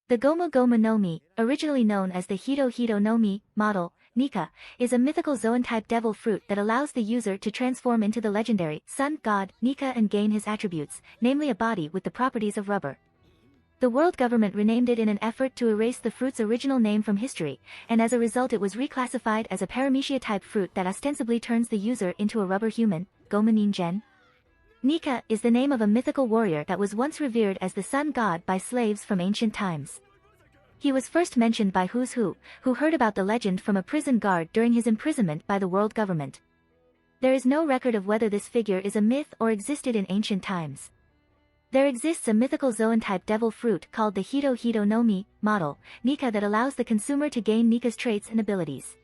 The Gomu Gomu no Mi, originally known as the Hito Hito no Mi model, Nika, is a mythical Zoan-type devil fruit that allows the user to transform into the legendary sun god Nika and gain his attributes, namely a body with the properties of rubber. The world government renamed it in an effort to erase the fruit's original name from history, and as a result it was reclassified as a Paramecia-type fruit that ostensibly turns the user into a rubber human, Gomu Ningen. Nika is the name of a mythical warrior that was once revered as the sun god by slaves from ancient times. He was first mentioned by Who's Who heard about the legend from a prison guard during his imprisonment by the world government. There is no record of whether this figure is a myth or existed in ancient times. There exists a mythical Zoan-type devil fruit called the Hito Hito no Mi model, Nika, that allows the consumer to gain Nika's traits and abilities.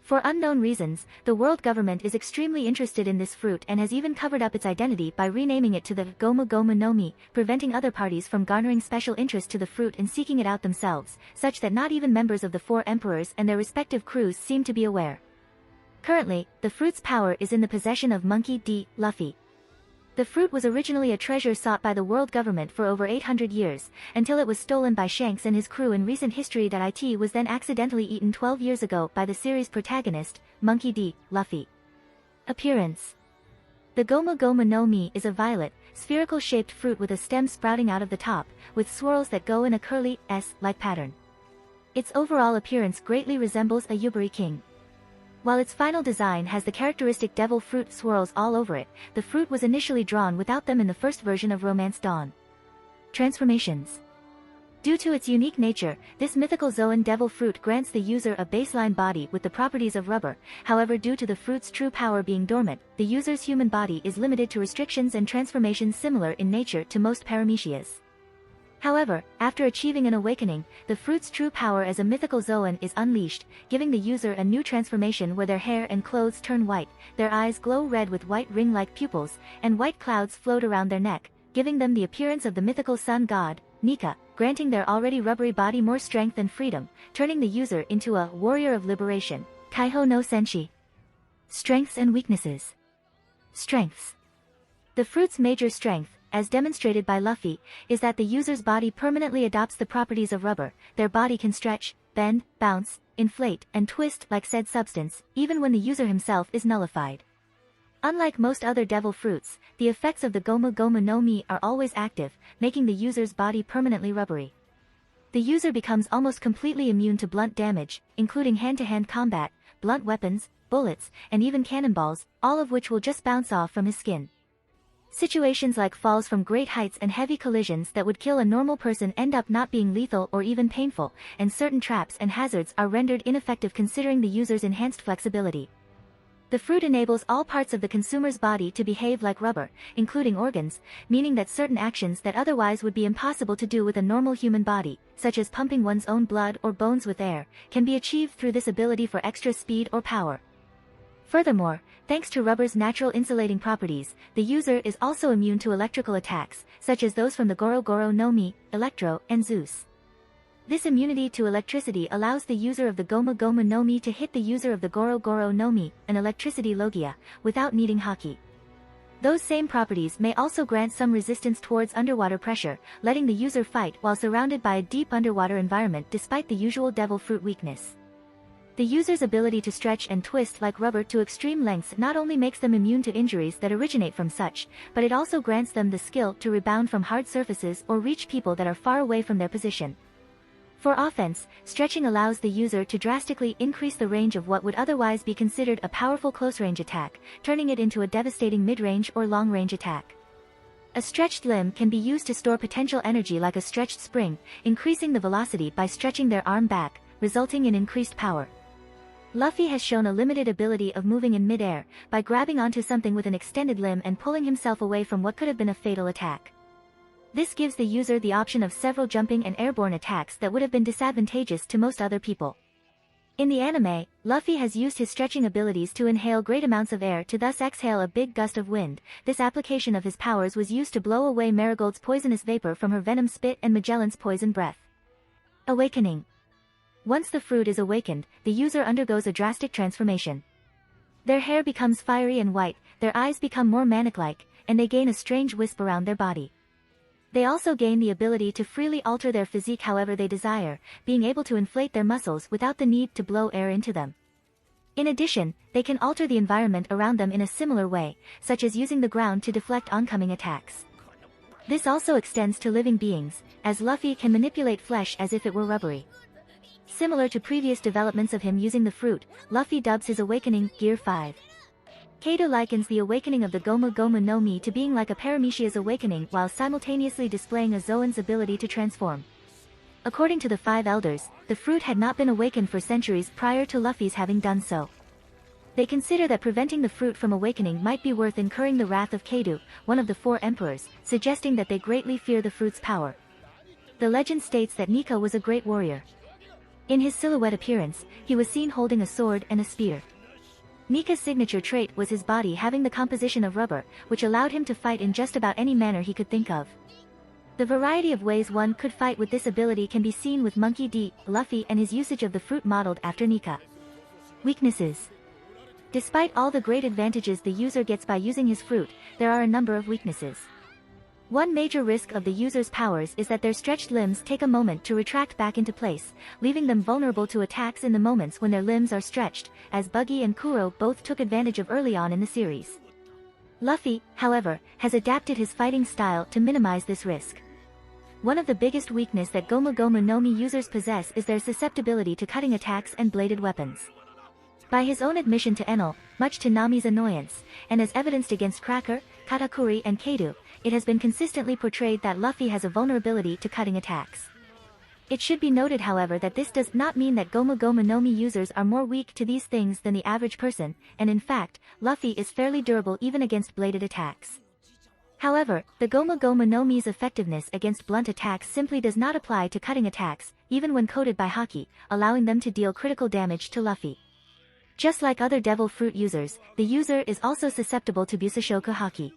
For unknown reasons, the world government is extremely interested in this fruit and has even covered up its identity by renaming it to the Gomu Gomu no Mi, preventing other parties from garnering special interest to the fruit and seeking it out themselves, such that not even members of the four emperors and their respective crews seem to be aware. Currently, the fruit's power is in the possession of Monkey D. Luffy. The fruit was originally a treasure sought by the world government for over 800 years, until it was stolen by Shanks and his crew in recent history. It was then accidentally eaten 12 years ago by the series protagonist, Monkey D. Luffy. Appearance. The Gomu Gomu no Mi is a violet, spherical-shaped fruit with a stem sprouting out of the top, with swirls that go in a curly, S-like pattern. Its overall appearance greatly resembles a Yubari king. While its final design has the characteristic devil fruit swirls all over it, the fruit was initially drawn without them in the first version of Romance Dawn. Transformations. Due to its unique nature, this mythical Zoan devil fruit grants the user a baseline body with the properties of rubber. However, due to the fruit's true power being dormant, the user's human body is limited to restrictions and transformations similar in nature to most Paramecias. However, after achieving an awakening, the fruit's true power as a mythical Zoan is unleashed, giving the user a new transformation where their hair and clothes turn white, their eyes glow red with white ring-like pupils, and white clouds float around their neck, giving them the appearance of the mythical sun god, Nika, granting their already rubbery body more strength and freedom, turning the user into a warrior of liberation. Kaiho no Senshi. Strengths and weaknesses. Strengths. The fruit's major strength, as demonstrated by Luffy, is that the user's body permanently adopts the properties of rubber. Their body can stretch, bend, bounce, inflate, and twist like said substance, even when the user himself is nullified. Unlike most other devil fruits, the effects of the Gomu Gomu no Mi are always active, making the user's body permanently rubbery. The user becomes almost completely immune to blunt damage, including hand-to-hand combat, blunt weapons, bullets, and even cannonballs, all of which will just bounce off from his skin. Situations like falls from great heights and heavy collisions that would kill a normal person end up not being lethal or even painful, and certain traps and hazards are rendered ineffective considering the user's enhanced flexibility. The fruit enables all parts of the consumer's body to behave like rubber, including organs, meaning that certain actions that otherwise would be impossible to do with a normal human body, such as pumping one's own blood or bones with air, can be achieved through this ability for extra speed or power. Furthermore, thanks to rubber's natural insulating properties, the user is also immune to electrical attacks, such as those from the Goro Goro no Mi, Electro, and Zeus. This immunity to electricity allows the user of the Gomu Gomu no Mi to hit the user of the Goro Goro no Mi, an electricity logia, without needing haki. Those same properties may also grant some resistance towards underwater pressure, letting the user fight while surrounded by a deep underwater environment despite the usual devil fruit weakness. The user's ability to stretch and twist like rubber to extreme lengths not only makes them immune to injuries that originate from such, but it also grants them the skill to rebound from hard surfaces or reach people that are far away from their position. For offense, stretching allows the user to drastically increase the range of what would otherwise be considered a powerful close-range attack, turning it into a devastating mid-range or long-range attack. A stretched limb can be used to store potential energy like a stretched spring, increasing the velocity by stretching their arm back, resulting in increased power. Luffy has shown a limited ability of moving in mid-air, by grabbing onto something with an extended limb and pulling himself away from what could have been a fatal attack. This gives the user the option of several jumping and airborne attacks that would have been disadvantageous to most other people. In the anime, Luffy has used his stretching abilities to inhale great amounts of air to thus exhale a big gust of wind. This application of his powers was used to blow away Marigold's poisonous vapor from her venom spit and Magellan's poison breath. Awakening. Once the fruit is awakened, the user undergoes a drastic transformation. Their hair becomes fiery and white, their eyes become more manic-like, and they gain a strange wisp around their body. They also gain the ability to freely alter their physique however they desire, being able to inflate their muscles without the need to blow air into them. In addition, they can alter the environment around them in a similar way, such as using the ground to deflect oncoming attacks. This also extends to living beings, as Luffy can manipulate flesh as if it were rubbery. Similar to previous developments of him using the fruit, Luffy dubs his awakening Gear 5. Kaido likens the awakening of the Gomu Gomu no Mi to being like a Paramecia's awakening while simultaneously displaying a Zoan's ability to transform. According to the Five Elders, the fruit had not been awakened for centuries prior to Luffy's having done so. They consider that preventing the fruit from awakening might be worth incurring the wrath of Kaido, one of the four emperors, suggesting that they greatly fear the fruit's power. The legend states that Nika was a great warrior. In his silhouette appearance, he was seen holding a sword and a spear. Nika's signature trait was his body having the composition of rubber, which allowed him to fight in just about any manner he could think of. The variety of ways one could fight with this ability can be seen with Monkey D. Luffy and his usage of the fruit modeled after Nika. Weaknesses. Despite all the great advantages the user gets by using his fruit, there are a number of weaknesses. One major risk of the user's powers is that their stretched limbs take a moment to retract back into place, leaving them vulnerable to attacks in the moments when their limbs are stretched, as Buggy and Kuro both took advantage of early on in the series. Luffy, however, has adapted his fighting style to minimize this risk. One of the biggest weaknesses that Gomu Gomu no Mi users possess is their susceptibility to cutting attacks and bladed weapons. By his own admission to Enel, much to Nami's annoyance, and as evidenced against Cracker, Katakuri and Kaido, it has been consistently portrayed that Luffy has a vulnerability to cutting attacks. It should be noted however that this does not mean that Gomu Gomu no Mi users are more weak to these things than the average person, and in fact, Luffy is fairly durable even against bladed attacks. However, the Gomu Gomu no Mi's effectiveness against blunt attacks simply does not apply to cutting attacks, even when coated by Haki, allowing them to deal critical damage to Luffy. Just like other Devil Fruit users, the user is also susceptible to Busashoku Haki.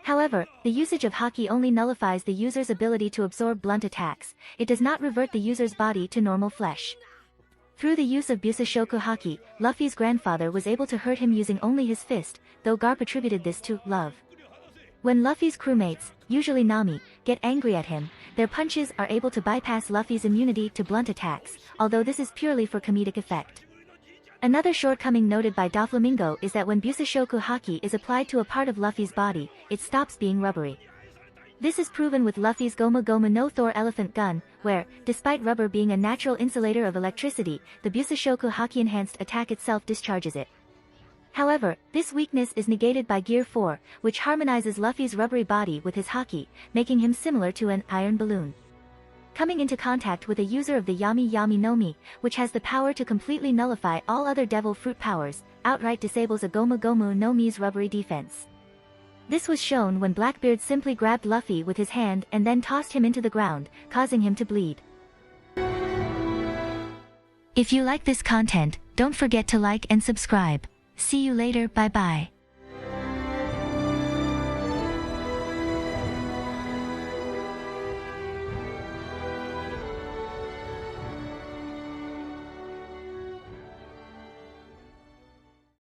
However, the usage of Haki only nullifies the user's ability to absorb blunt attacks, it does not revert the user's body to normal flesh. Through the use of Busashoku Haki, Luffy's grandfather was able to hurt him using only his fist, though Garp attributed this to love. When Luffy's crewmates, usually Nami, get angry at him, their punches are able to bypass Luffy's immunity to blunt attacks, although this is purely for comedic effect. Another shortcoming noted by Doflamingo is that when Busashoku Haki is applied to a part of Luffy's body, it stops being rubbery. This is proven with Luffy's Gomu Gomu no Thor Elephant Gun, where, despite rubber being a natural insulator of electricity, the Busashoku Haki enhanced attack itself discharges it. However, this weakness is negated by Gear 4, which harmonizes Luffy's rubbery body with his Haki, making him similar to an iron balloon. Coming into contact with a user of the Yami Yami no Mi, which has the power to completely nullify all other Devil Fruit powers, outright disables a Gomu Gomu no Mi's rubbery defense. This was shown when Blackbeard simply grabbed Luffy with his hand and then tossed him into the ground, causing him to bleed. If you like this content, don't forget to like and subscribe. See you later, bye bye.